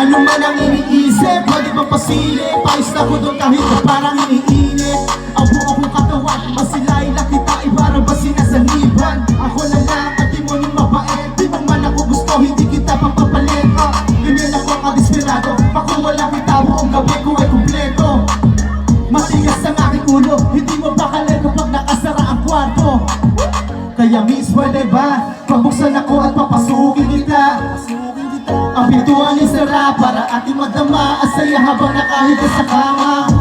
Ano man ang iniisip, pwede bang pasilip? Pais na ko doon kahit na parang iniinit. Ang buo kong katawan, masilay na kita ay parang ba sinasaniban. Ako na lang at di mo nang mabait. Di mo man ako gusto, hindi kita papapalit. Ganyan ako ang desperado, pakuwala kita buong gabi ko ay kumpleto. Matigas ang aking ulo, hindi mo bakalan kapag nakasara ang kwarto. Kaya miss, pwede ba? Pabuksan ako at papasukin kita. Ang pintuan ay sara para ating madama ang saya habang nakahiga sa kama.